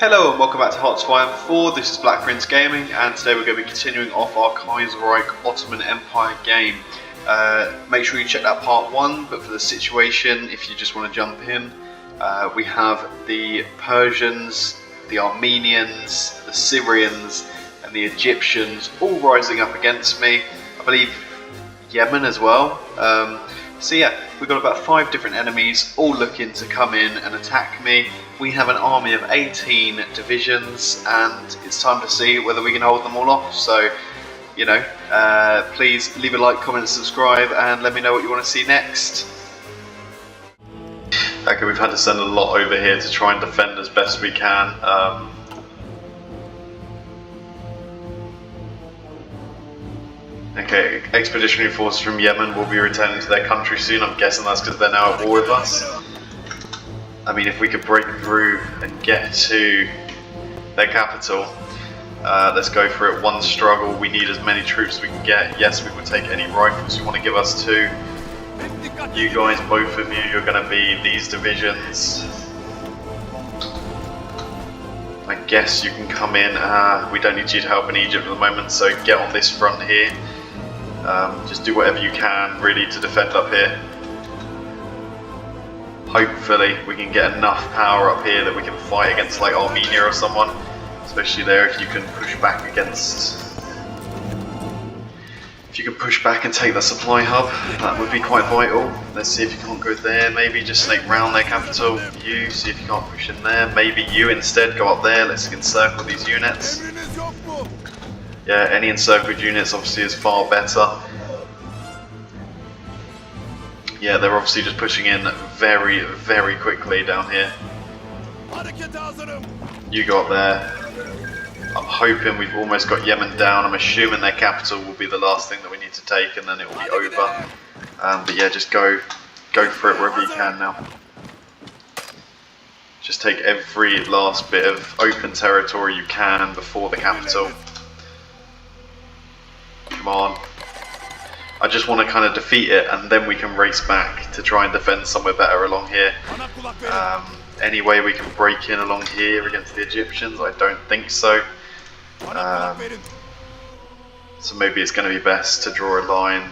Hello and welcome back to HOI4. This is Black Prince Gaming, and today we're going to be continuing off our Kaiserreich Ottoman Empire game. Make sure you check out part 1, but for the situation, if you just want to jump in, we have the Persians, the Armenians, the Syrians and the Egyptians all rising up against me. I believe Yemen as well. So yeah, we've got about 5 different enemies all looking to come in and attack me. We have an army of 18 divisions and it's time to see whether we can hold them all off. So, you know, please leave a like, comment and subscribe and let me know what you want to see next. Okay, we've had to send a lot over here to try and defend as best we can. Okay, expeditionary forces from Yemen will be returning to their country soon. I'm guessing that's because they're now at war with us. I mean, if we could break through and get to their capital, let's go for it. One struggle, we need as many troops as we can get. Yes, we will take any rifles you want to give us too. You guys, both of you, you're going to be these divisions. I guess you can come in. We don't need you to help in Egypt at the moment, so get on this front here. Just do whatever you can really to defend up here. Hopefully we can get enough power up here that we can fight against like Armenia or someone, especially there if you can push back against, if you can push back and take the supply hub, that would be quite vital. Let's see if you can't go there, maybe just snake round their capital. You, see if you can't push in there, maybe you instead go up there. Let's encircle these units. Yeah, any encircled units obviously is far better. Yeah, they're obviously just pushing in very, very quickly down here. You go up there. I'm hoping we've almost got Yemen down. I'm assuming their capital will be the last thing that we need to take and then it will be over. But yeah, just go for it wherever you can now. Just take every last bit of open territory you can before the capital. Come on. I just want to kind of defeat it and then we can race back to try and defend somewhere better along here. Any way we can break in along here against the Egyptians? I don't think so. So maybe it's going to be best to draw a line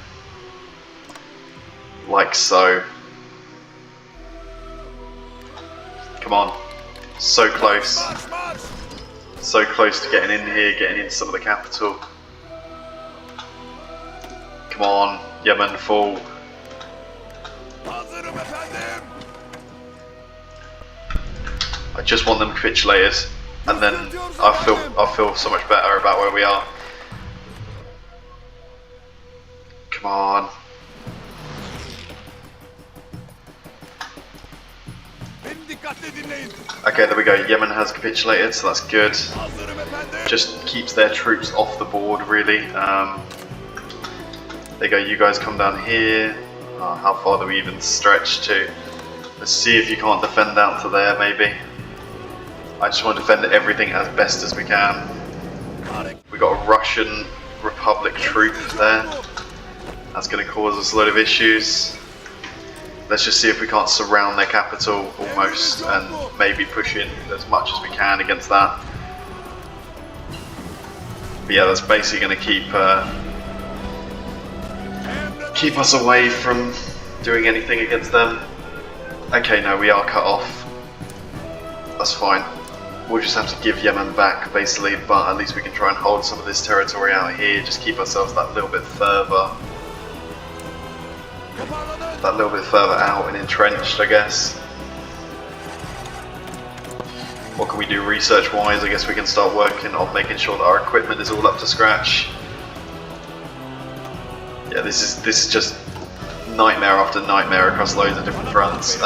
like so. Come on. So close. So close to getting in here, getting into some of the capital. Come on, Yemen, fall. I just want them capitulated, and then I feel so much better about where we are. Come on. Okay, there we go. Yemen has capitulated, so that's good. Just keeps their troops off the board, really. There you go, you guys come down here. How far do we even stretch to? Let's see if you can't defend out to there, maybe. I just want to defend everything as best as we can. We got a Russian Republic troop there. That's going to cause us a lot of issues. Let's just see if we can't surround their capital almost and maybe push in as much as we can against that. But yeah, that's basically going to keep us away from doing anything against them. Okay, no, we are cut off. That's fine. We'll just have to give Yemen back, basically, but at least we can try and hold some of this territory out here, just keep ourselves that little bit further out and entrenched, I guess. What can we do research-wise? I guess we can start working on making sure that our equipment is all up to scratch. Yeah, this is just nightmare after nightmare across loads of different fronts.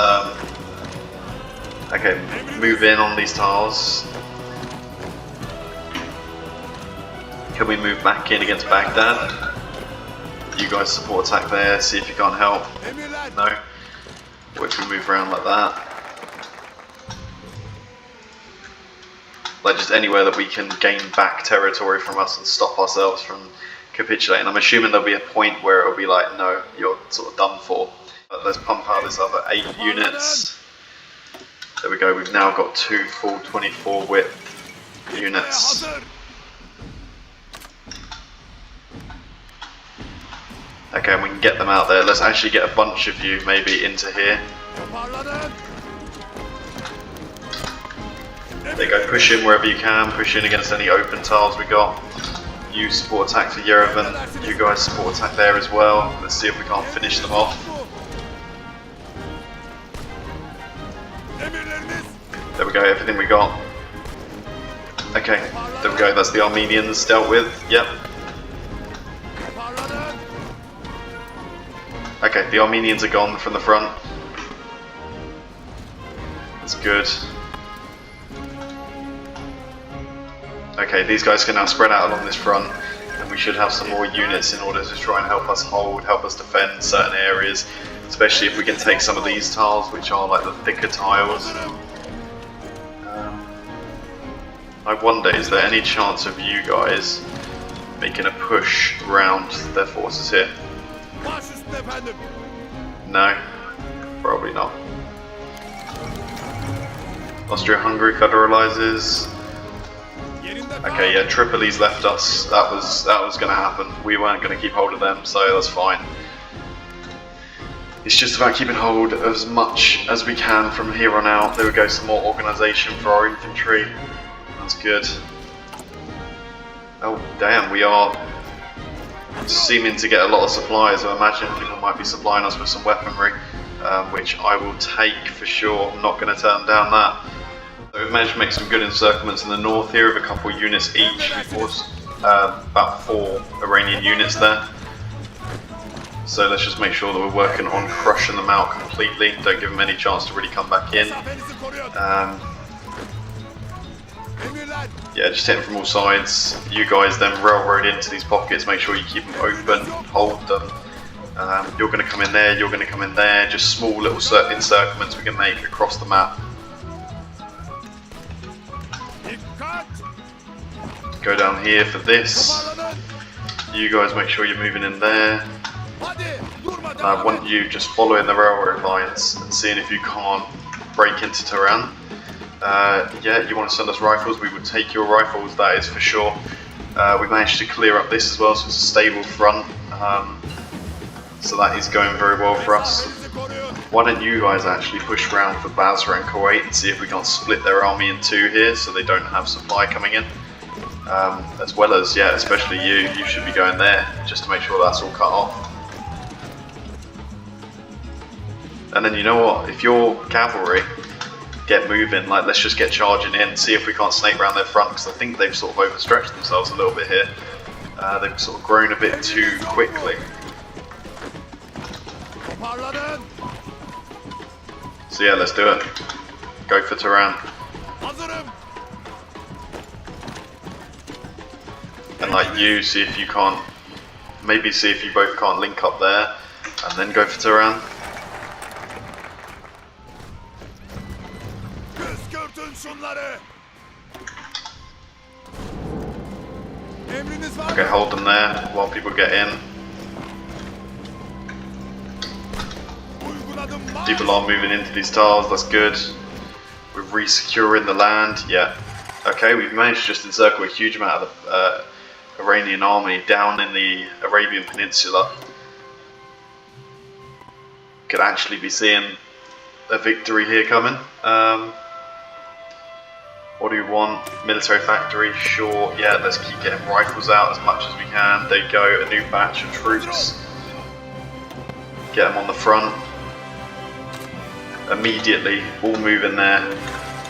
Okay, move in on these tiles. Can we move back in against Baghdad? You guys support attack there, see if you can't help. No? What if we move around like that? Like just anywhere that we can gain back territory from us and stop ourselves from capitulating. I'm assuming there'll be a point where it'll be like, no, you're sort of done for. Let's pump out this other 8 units. There we go, we've now got 2 full 24 width units. Okay, and we can get them out there. Let's actually get a bunch of you maybe into here. There you go, push in wherever you can, push in against any open tiles we got. You support attack for Yerevan, you guys support attack there as well. Let's see if we can't finish them off. There we go, everything we got. Okay, there we go, that's the Armenians dealt with, yep. Okay, the Armenians are gone from the front. That's good. Okay, these guys can now spread out along this front, and we should have some more units in order to try and help us hold, help us defend certain areas, especially if we can take some of these tiles, which are like the thicker tiles. I wonder, is there any chance of you guys making a push around their forces here? No, probably not. Austria-Hungary federalizes. Okay, yeah, Tripoli's left us. That was going to happen. We weren't going to keep hold of them, so that's fine. It's just about keeping hold of as much as we can from here on out. There we go, some more organisation for our infantry. That's good. Oh damn, we are seeming to get a lot of supplies. I imagine people might be supplying us with some weaponry, which I will take for sure. I'm not going to turn down that. So we've managed to make some good encirclements in the north here of a couple of units each. Of course, about 4 Iranian units there. So let's just make sure that we're working on crushing them out completely. Don't give them any chance to really come back in. Yeah, just hit them from all sides. You guys then railroad into these pockets, make sure you keep them open, hold them. You're going to come in there, you're going to come in there. Just small little encirclements we can make across the map. Go down here for this. You guys make sure you're moving in there. I want you just following the railroad lines and seeing if you can't break into Tehran. Yeah, you want to send us rifles, we would take your rifles, that is for sure. We managed to clear up this as well, so it's a stable front. So that is going very well for us. Why don't you guys actually push around for Basra and Kuwait and see if we can't split their army in 2 here so they don't have supply coming in. As well as, yeah, especially you should be going there just to make sure that's all cut off. And then you know what, if you're cavalry, get moving, like let's just get charging in, see if we can't snake around their front, because I think they've sort of overstretched themselves a little bit here. They've sort of grown a bit too quickly. So yeah, let's do it. Go for Tehran. And like you, see if you can't, maybe see if you both can't link up there, and then go for Tehran. Okay, hold them there while people get in. People are moving into these tiles, that's good. We're re-securing the land, yeah. Okay, we've managed to just encircle a huge amount of the Iranian army down in the Arabian Peninsula. Could actually be seeing a victory here coming. What do you want? Military factory, sure. Yeah, let's keep getting rifles out as much as we can. There you go, a new batch of troops. Get them on the front. Immediately, all move in there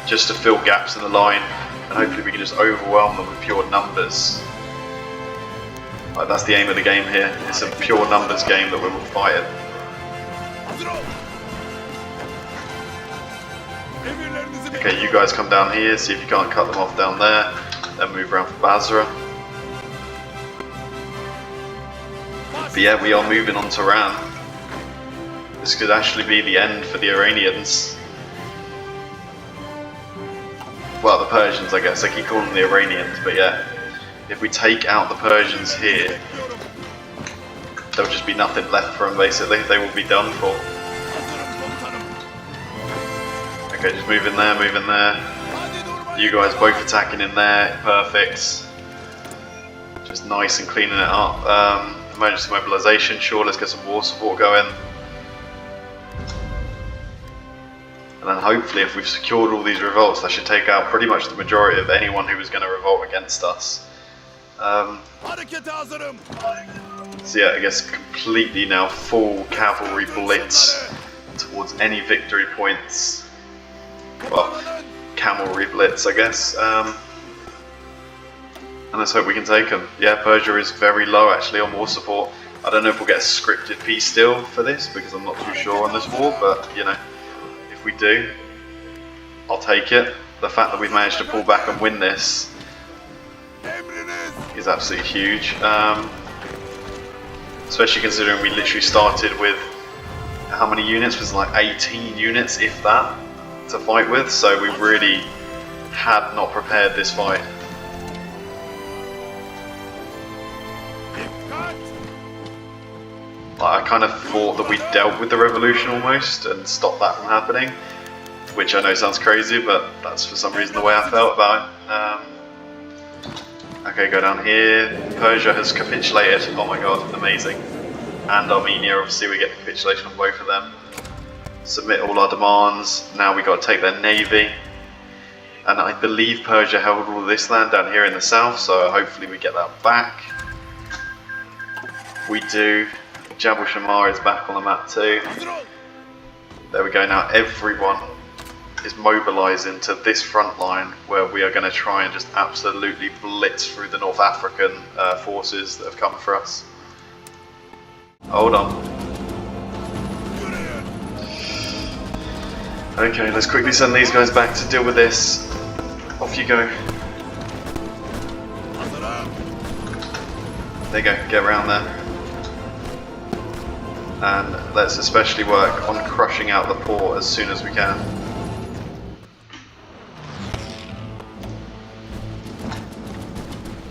just to fill gaps in the line, and hopefully we can just overwhelm them with pure numbers. Like, that's the aim of the game here. It's a pure numbers game that we're all fighting. Okay, you guys come down here, see if you can't cut them off down there, then move around for Basra. But yeah, we are moving on Tehran. This could actually be the end for the Iranians. Well, the Persians, I guess. I keep calling them the Iranians, but yeah. If we take out the Persians here, there'll just be nothing left for them, basically. They will be done for. Okay, just move in there, move in there. You guys both attacking in there, perfect. Just nice and cleaning it up. Emergency mobilization, sure, let's get some war support going. And then hopefully if we've secured all these revolts, that should take out pretty much the majority of anyone who was going to revolt against us. So yeah, I guess completely now full cavalry blitz towards any victory points. Well, cavalry blitz, I guess. And let's hope we can take them. Yeah, Persia is very low actually on war support. I don't know if we'll get a scripted peace deal for this because I'm not too sure on this war, but you know, if we do, I'll take it. The fact that we've managed to pull back and win this is absolutely huge. Especially considering we literally started with how many units? It was like 18 units, if that, to fight with. So we really had not prepared this fight. I kind of thought that we dealt with the revolution almost and stopped that from happening, which I know sounds crazy, but that's for some reason the way I felt about it. Okay, go down here. Persia has capitulated. Oh my god, amazing. And Armenia, obviously we get the capitulation on both of them. Submit all our demands. Now we got to take their navy. And I believe Persia held all of this land down here in the south, so hopefully we get that back. We do. Jabal Shammar is back on the map too. There we go. Now everyone is mobilising to this front line where we are going to try and just absolutely blitz through the North African forces that have come for us. Hold on. Okay, let's quickly send these guys back to deal with this. Off you go. There you go, get around there. And let's especially work on crushing out the port as soon as we can.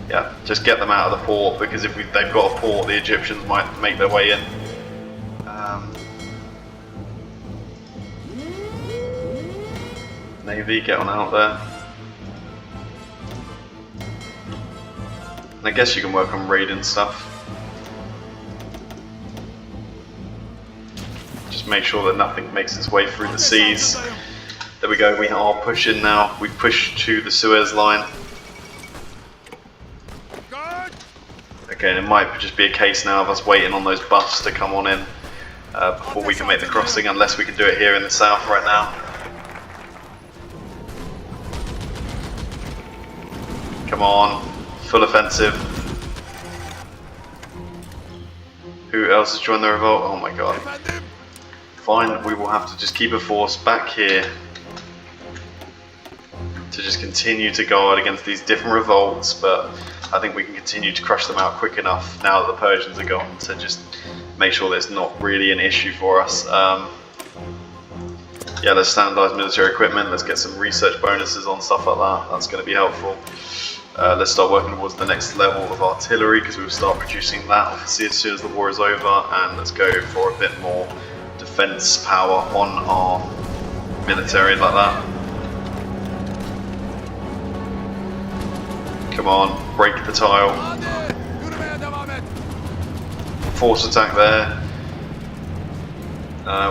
Yeah, just get them out of the port, because if they've got a port, the Egyptians might make their way in. Navy, get on out there. And I guess you can work on raiding stuff. Just make sure that nothing makes its way through the seas. There we go, we are pushing now. We've pushed to the Suez line. Okay, and it might just be a case now of us waiting on those buffs to come on in before we can make the crossing, unless we can do it here in the south right now. Come on, full offensive. Who else has joined the revolt? Oh my god. Fine, we will have to just keep a force back here to just continue to guard against these different revolts, but I think we can continue to crush them out quick enough now that the Persians are gone to just make sure there's not really an issue for us. Yeah, let's standardize military equipment, let's get some research bonuses on stuff like that, that's going to be helpful. Let's start working towards the next level of artillery, because we will start producing that obviously as soon as the war is over, and let's go for a bit more defense power on our military like that. Come on, break the tile. Force attack there.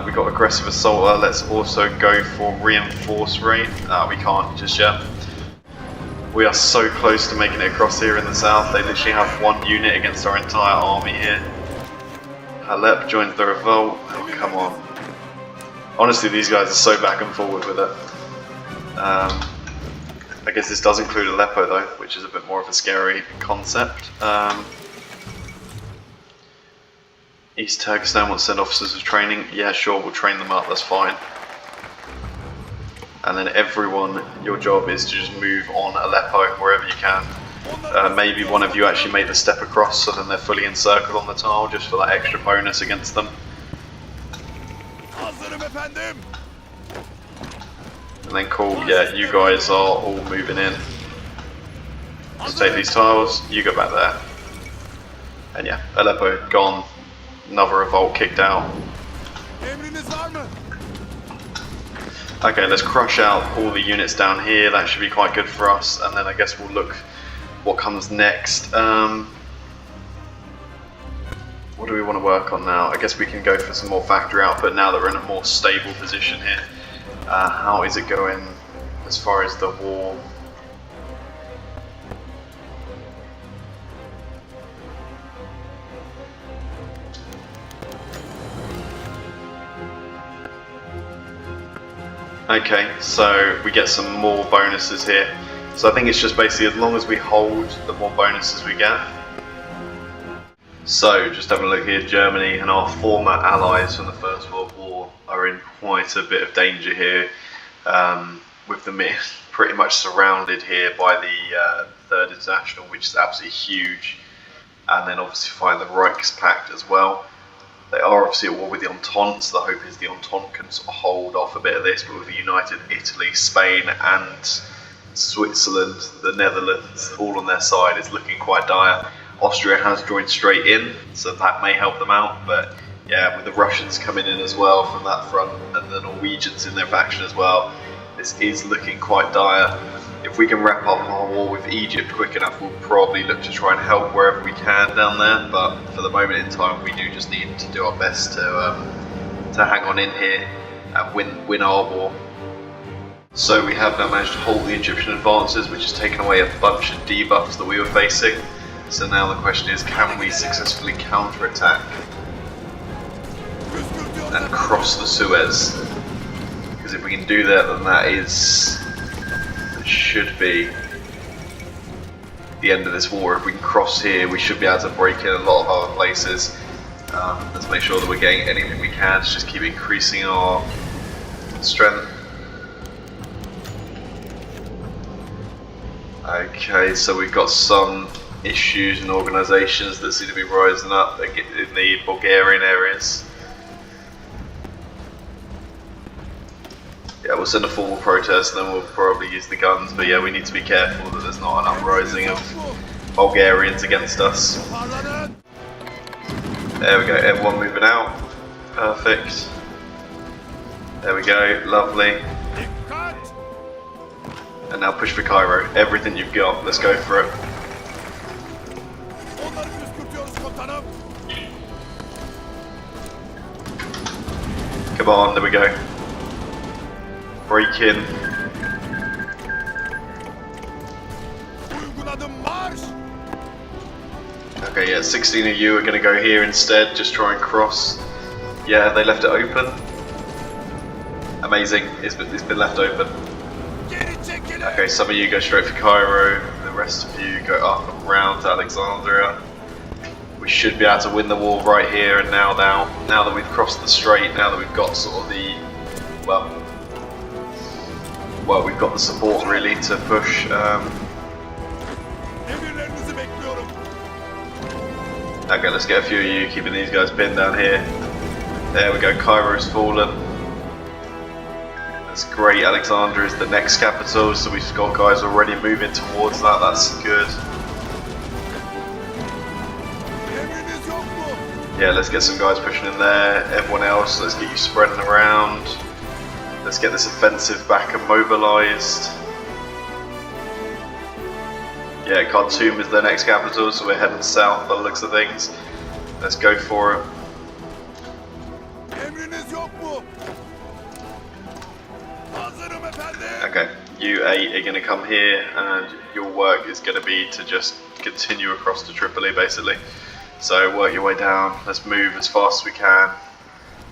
We got aggressive assaulter. Let's also go for reinforce rate. We can't just yet. We are so close to making it across here in the south. They literally have one unit against our entire army here. Halep joins the revolt. Oh, come on. Honestly, these guys are so back and forward with it. I guess this does include Aleppo though, which is a bit more of a scary concept. East Turkestan wants to send officers of training. Yeah, sure, we'll train them up, that's fine. And then everyone, your job is to just move on Aleppo wherever you can. Maybe one of you actually make the step across so then they're fully encircled on the tile, just for that extra bonus against them. And then cool, yeah, you guys are all moving in. Just take these tiles, you go back there. And yeah, Aleppo gone. Another revolt kicked out. Okay, let's crush out all the units down here. That should be quite good for us, and then I guess we'll look what comes next. What do we want to work on now? I guess we can go for some more factory output now that we're in a more stable position here. How is it going as far as the war? Okay, so we get some more bonuses here. So I think it's just basically as long as we hold, the more bonuses we get. So just having a look here, Germany and our former allies from the First World War are in quite a bit of danger here, with them pretty much surrounded here by the Third International, which is absolutely huge, and then obviously fighting the Reichspakt as well. They are obviously at war with the Entente, so the hope is the Entente can sort of hold off a bit of this, but with United Italy, Spain and Switzerland, the Netherlands, all on their side, it's looking quite dire. Austria has joined straight in, so that may help them out, but yeah, with the Russians coming in as well from that front, and the Norwegians in their faction as well, this is looking quite dire. If we can wrap up our war with Egypt quick enough, we'll probably look to try and help wherever we can down there, but for the moment in time we do just need to do our best to hang on in here and win our war. So we have now managed to halt the Egyptian advances, which has taken away a bunch of debuffs that we were facing. So now the question is, can we successfully counter-attack and cross the Suez? Because if we can do that, then that should be the end of this war. If we can cross here, we should be able to break in a lot of other places. Let's make sure that we're getting anything we can to just keep increasing our strength. Okay, so we've got some issues and organisations that seem to be rising up in the Bulgarian areas. Yeah, we'll send a formal protest and then we'll probably use the guns, but yeah, we need to be careful that there's not an uprising of Bulgarians against us. There we go, everyone moving out. Perfect. There we go, lovely. And now push for Cairo. Everything you've got, let's go for it. Come on, there we go. Break in. Okay, yeah, 16 of you are going to go here instead, just try and cross. Yeah, they left it open. Amazing, it's been left open. Okay, some of you go straight for Cairo, the rest of you go up and round to Alexandria. We should be able to win the war right here and now that we've crossed the strait, now that we've got sort of the, well, we've got the support really to push. Okay, let's get a few of you keeping these guys pinned down here. There we go, Cairo's fallen. That's great, Alexandria is the next capital, so we've got guys already moving towards that, that's good. Yeah, let's get some guys pushing in there. Everyone else, let's get you spreading around. Let's get this offensive back and mobilised. Yeah, Khartoum is the next capital, so we're heading south by the looks of things. Let's go for it. Okay, you 8 are going to come here, and your work is going to be to just continue across to Tripoli, basically. So work your way down, let's move as fast as we can,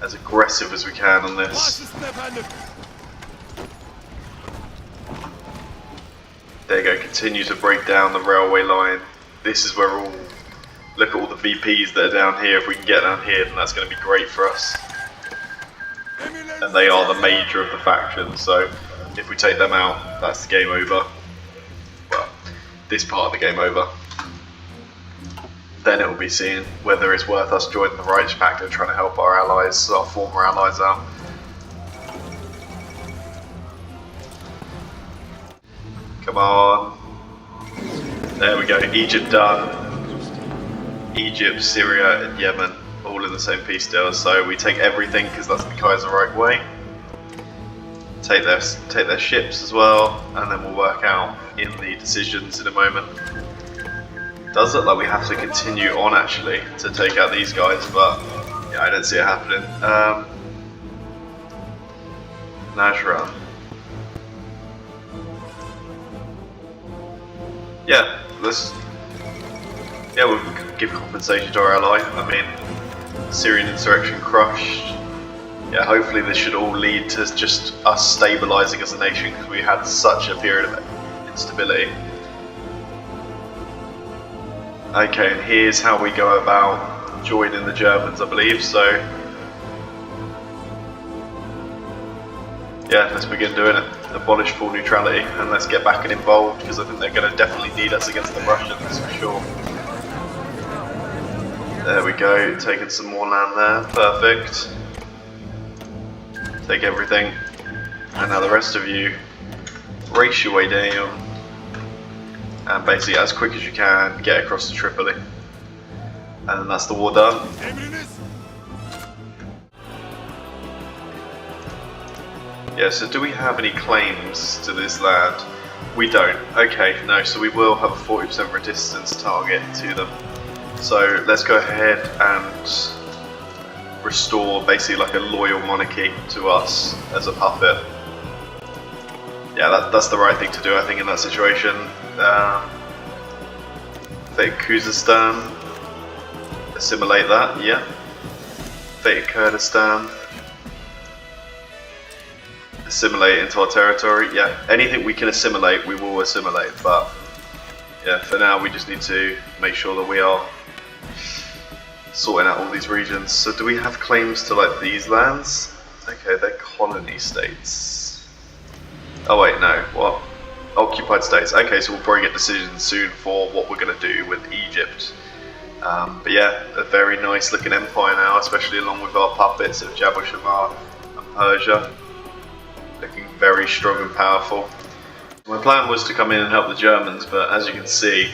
as aggressive as we can on this. There you go, continue to break down the railway line. This is where look at all the VPs that are down here. If we can get down here, then that's going to be great for us. And they are the major of the faction, so if we take them out, that's the game over. Well, this part of the game over. Then it will be seen whether it's worth us joining the Reichspakt and trying to help our allies, our former allies out. Come on. There we go, Egypt done. Egypt, Syria and Yemen, all in the same peace deal. So we take everything because that's the Kaiserreich way. take their ships as well, and then we'll work out in the decisions in a moment. Does look like we have to continue on actually to take out these guys, but yeah, I don't see it happening. Najran. Yeah, we'll give compensation to our ally. I mean, Syrian insurrection crushed. Yeah, hopefully this should all lead to just us stabilizing as a nation, because we had such a period of instability. Okay, and here's how we go about joining the Germans, I believe. So yeah, let's begin doing it. Abolish full neutrality, and let's get back and involved, because I think they're going to definitely need us against the Russians for sure. There we go, taking some more land there, perfect. Take everything, and now the rest of you race your way down, and basically as quick as you can get across to Tripoli, and then that's the war done. Yeah, so do we have any claims to this land? We don't. Okay, no, so we will have a 40% resistance target to them. So let's go ahead and restore basically like a loyal monarchy to us as a puppet. Yeah, that's the right thing to do, I think, in that situation. Fake Khuzestan, assimilate that, yeah. Fake Kurdistan, assimilate into our territory, yeah. Anything we can assimilate, we will assimilate, but yeah, for now we just need to make sure that we are sorting out all these regions. So do we have claims to like these lands? Okay, they're colony states. Oh wait, no, what? Occupied states. Okay, so we'll probably get decisions soon for what we're going to do with Egypt. But yeah, a very nice looking empire now, especially along with our puppets of Jabal Shammar and Persia. Looking very strong and powerful. My plan was to come in and help the Germans, but as you can see,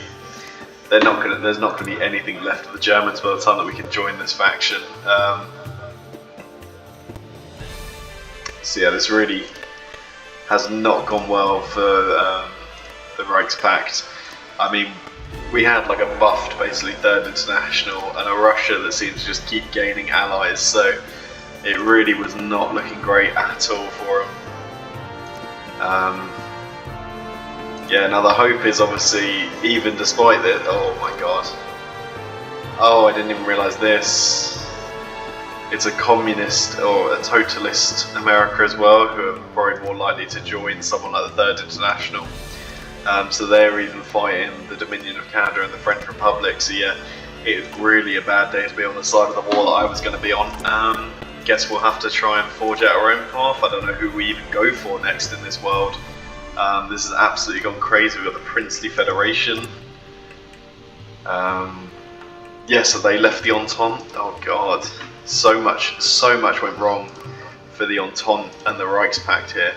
there's not going to be anything left of the Germans by the time that we can join this faction. So yeah, this really has not gone well for the Reichspact. I mean, we had like a buffed, basically, Third International and a Russia that seems to just keep gaining allies, so it really was not looking great at all for them. Yeah, now the hope is obviously, even despite that, oh my god. Oh, I didn't even realise this. It's a communist or a totalist America as well, who are probably more likely to join someone like the Third International. So they're even fighting the Dominion of Canada and the French Republic. So yeah, it's really a bad day to be on the side of the war that I was going to be on. Guess we'll have to try and forge out our own path. I don't know who we even go for next in this world. This has absolutely gone crazy. We've got the Princely Federation. Yeah, so they left the Entente. Oh god, so much went wrong for the Entente and the Reichspact here.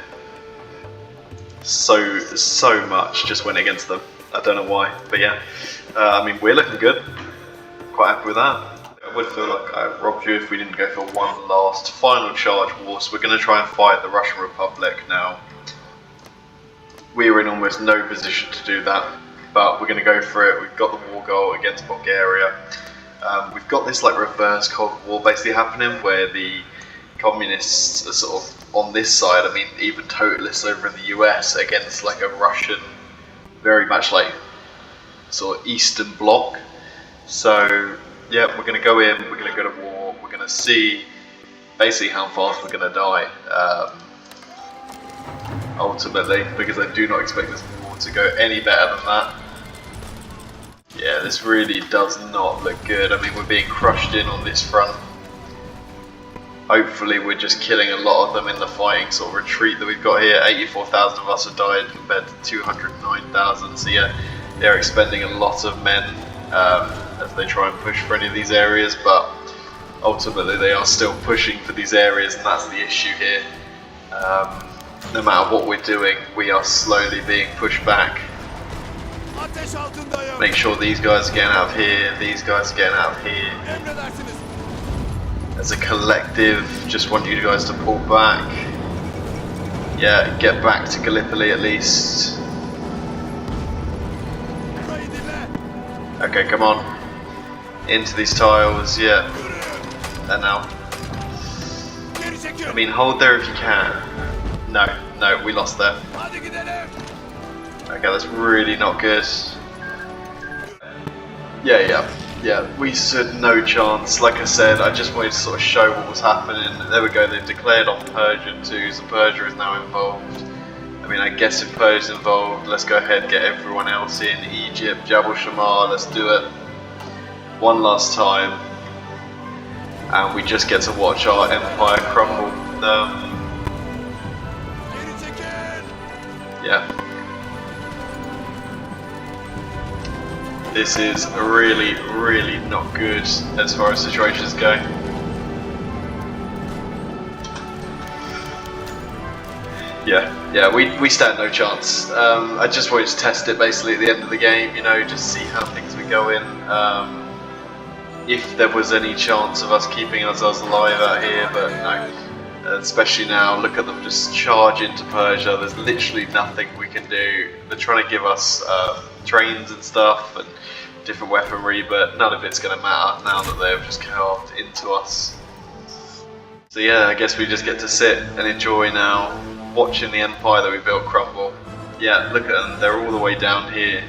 So much just went against them. I don't know why, but yeah. I mean, we're looking good. Quite happy with that. I would feel like I robbed you if we didn't go for one last final charge war. So we're going to try and fight the Russian Republic now. We are in almost no position to do that, but we're going to go for it. We've got the war goal against Bulgaria. We've got this like reverse Cold War basically happening, where the communists are sort of on this side. I mean, even totalists over in the US against like a Russian, very much like sort of Eastern Bloc. So yeah, we're going to go in, we're going to go to war, we're going to see basically how fast we're going to die. Ultimately, because I do not expect this war to go any better than that. Yeah, this really does not look good. I mean, we're being crushed in on this front. Hopefully we're just killing a lot of them in the fighting sort of retreat that we've got here. 84,000 of us have died compared to 209,000, so yeah, they're expending a lot of men as they try and push for any of these areas, but ultimately they are still pushing for these areas, and that's the issue here. No matter what we're doing, we are slowly being pushed back. Make sure these guys are getting out of here, these guys are getting out of here. As a collective, just want you guys to pull back. Yeah, get back to Gallipoli at least. Okay, come on. Into these tiles, yeah. And now. I mean, hold there if you can. No, we lost there. Okay, that's really not good. Yeah, we stood no chance. Like I said, I just wanted to sort of show what was happening. There we go, they've declared on Persia too, so Persia is now involved. I mean, I guess if Persia's involved, let's go ahead and get everyone else in. Egypt, Jabal Shammar, let's do it. One last time. And we just get to watch our empire crumble. Yeah. This is really, really not good as far as situations go. Yeah, we stand no chance. I just wanted to test it basically at the end of the game, you know, just see how things were going. If there was any chance of us keeping ourselves alive out here, but no. Especially now, look at them just charge into Persia. There's literally nothing we can do. They're trying to give us trains and stuff and different weaponry, but none of it's going to matter now that they've just carved into us. So yeah, I guess we just get to sit and enjoy now, watching the empire that we built crumble. Yeah, look at them, they're all the way down here.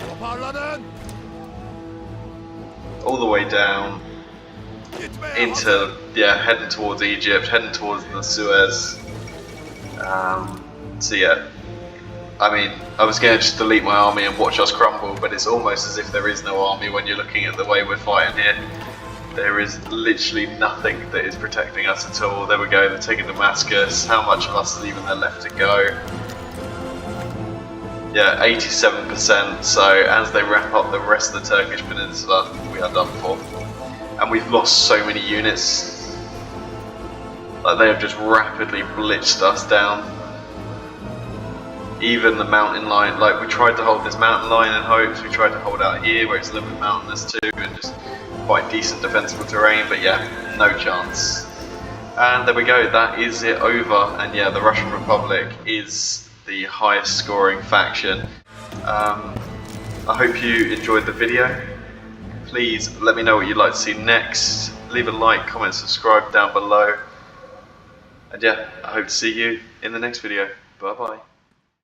All the way down into, yeah, heading towards Egypt, heading towards the Suez. So yeah, I mean, I was going to just delete my army and watch us crumble, but it's almost as if there is no army when you're looking at the way we're fighting here. There is literally nothing that is protecting us at all. There we go, they're taking Damascus. How much of us is even there left to go? Yeah, 87%, so as they wrap up the rest of the Turkish peninsula, we are done for. And we've lost so many units. Like, they have just rapidly blitzed us down. Even the mountain line, like, we tried to hold this mountain line in hopes, we tried to hold out here where it's a little bit mountainous too, and just quite decent defensible terrain, but yeah, no chance. And there we go, that is it over, and yeah, the Russian Republic is the highest scoring faction. I hope you enjoyed the video. Please let me know what you'd like to see next. Leave a like, comment, subscribe down below. And yeah, I hope to see you in the next video. Bye bye.